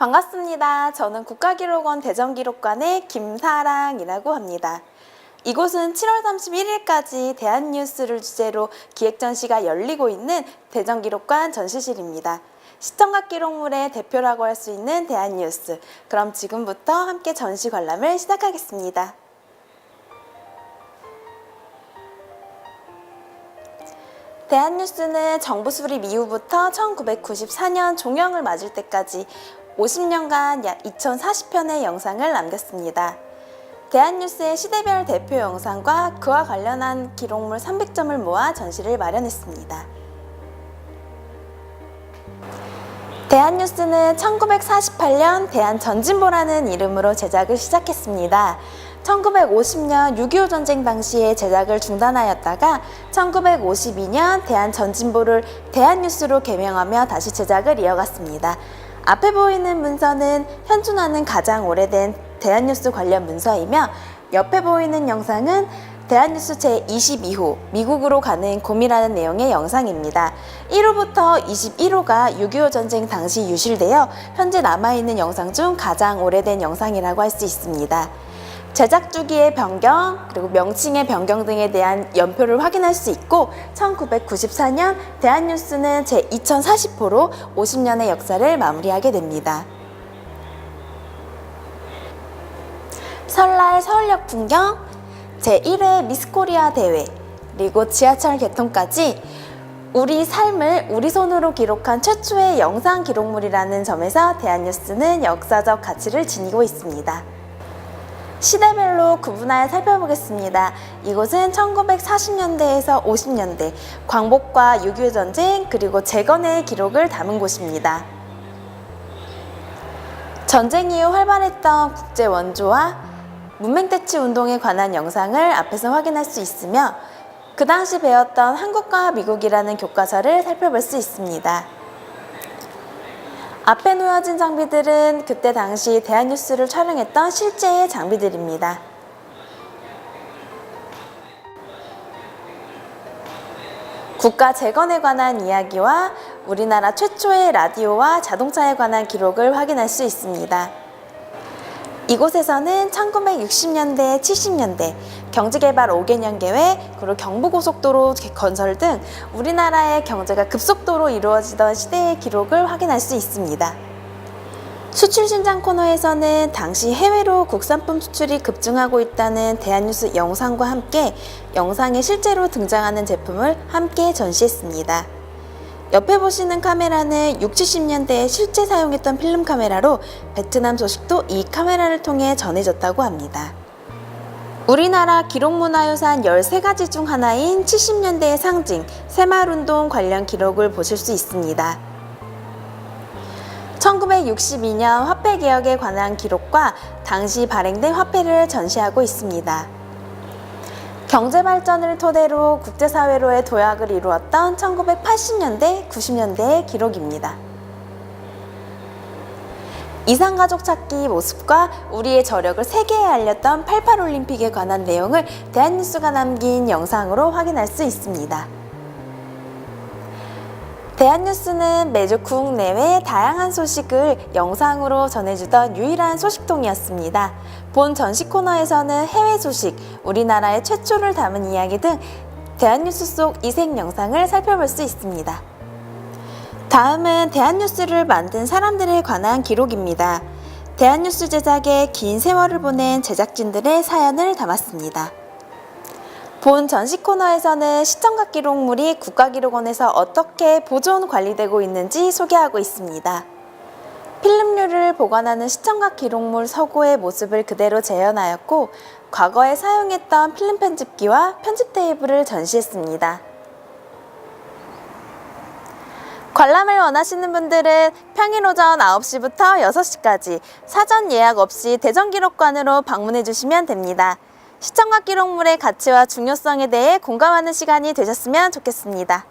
반갑습니다. 저는 국가기록원 대전기록관의 김사랑이라고 합니다. 이곳은 7월 31일까지 대한뉴스를 주제로 기획전시가 열리고 있는 대전기록관 전시실입니다. 시청각 기록물의 대표라고 할 수 있는 대한뉴스. 그럼 지금부터 함께 전시 관람을 시작하겠습니다. 대한뉴스는 정부 수립 이후부터 1994년 종영을 맞을 때까지 50년간 약 2040편의 영상을 남겼습니다. 대한뉴스의 시대별 대표 영상과 그와 관련한 기록물 300점을 모아 전시를 마련했습니다. 대한뉴스는 1948년 대한전진보라는 이름으로 제작을 시작했습니다. 1950년 6.25 전쟁 당시에 제작을 중단하였다가 1952년 대한전진보를 대한뉴스로 개명하며 다시 제작을 이어갔습니다. 앞에 보이는 문서는 현존하는 가장 오래된 대한뉴스 관련 문서이며 옆에 보이는 영상은 대한뉴스 제22호 미국으로 가는 곰이라는 내용의 영상입니다. 1호부터 21호가 6.25 전쟁 당시 유실되어 현재 남아있는 영상 중 가장 오래된 영상이라고 할 수 있습니다. 제작 주기의 변경, 그리고 명칭의 변경 등에 대한 연표를 확인할 수 있고 1994년 대한뉴스는 제2040호로 50년의 역사를 마무리하게 됩니다. 설날 서울역 풍경, 제1회 미스코리아 대회, 그리고 지하철 개통까지 우리 삶을 우리 손으로 기록한 최초의 영상 기록물이라는 점에서 대한뉴스는 역사적 가치를 지니고 있습니다. 시대별로 구분하여 살펴보겠습니다. 이곳은 1940년대에서 50년대 광복과 6.25 전쟁 그리고 재건의 기록을 담은 곳입니다. 전쟁 이후 활발했던 국제 원조와 문맹대치 운동에 관한 영상을 앞에서 확인할 수 있으며 그 당시 배웠던 한국과 미국이라는 교과서를 살펴볼 수 있습니다. 앞에 놓여진 장비들은 그때 당시 대한뉴스를 촬영했던 실제의 장비들입니다. 국가 재건에 관한 이야기와 우리나라 최초의 라디오와 자동차에 관한 기록을 확인할 수 있습니다. 이곳에서는 1960년대, 70년대 경제개발 5개년 계획, 그리고 경부고속도로 건설 등 우리나라의 경제가 급속도로 이루어지던 시대의 기록을 확인할 수 있습니다. 수출 신장 코너에서는 당시 해외로 국산품 수출이 급증하고 있다는 대한뉴스 영상과 함께 영상에 실제로 등장하는 제품을 함께 전시했습니다. 옆에 보시는 카메라는 60, 70년대에 실제 사용했던 필름 카메라로 베트남 소식도 이 카메라를 통해 전해졌다고 합니다. 우리나라 기록문화유산 13가지 중 하나인 70년대의 상징 새마을운동 관련 기록을 보실 수 있습니다. 1962년 화폐개혁에 관한 기록과 당시 발행된 화폐를 전시하고 있습니다. 경제발전을 토대로 국제사회로의 도약을 이루었던 1980년대, 90년대의 기록입니다. 이산가족 찾기 모습과 우리의 저력을 세계에 알렸던 88올림픽에 관한 내용을 대한뉴스가 남긴 영상으로 확인할 수 있습니다. 대한뉴스는 매주 국내외 다양한 소식을 영상으로 전해주던 유일한 소식통이었습니다. 본 전시 코너에서는 해외 소식, 우리나라의 최초를 담은 이야기 등 대한뉴스 속 이색 영상을 살펴볼 수 있습니다. 다음은 대한뉴스를 만든 사람들에 관한 기록입니다. 대한뉴스 제작에 긴 세월을 보낸 제작진들의 사연을 담았습니다. 본 전시 코너에서는 시청각 기록물이 국가기록원에서 어떻게 보존 관리되고 있는지 소개하고 있습니다. 필름류를 보관하는 시청각 기록물 서고의 모습을 그대로 재현하였고 과거에 사용했던 필름 편집기와 편집 테이블을 전시했습니다. 관람을 원하시는 분들은 평일 오전 9시부터 6시까지 사전 예약 없이 대전기록관으로 방문해 주시면 됩니다. 시청각 기록물의 가치와 중요성에 대해 공감하는 시간이 되셨으면 좋겠습니다.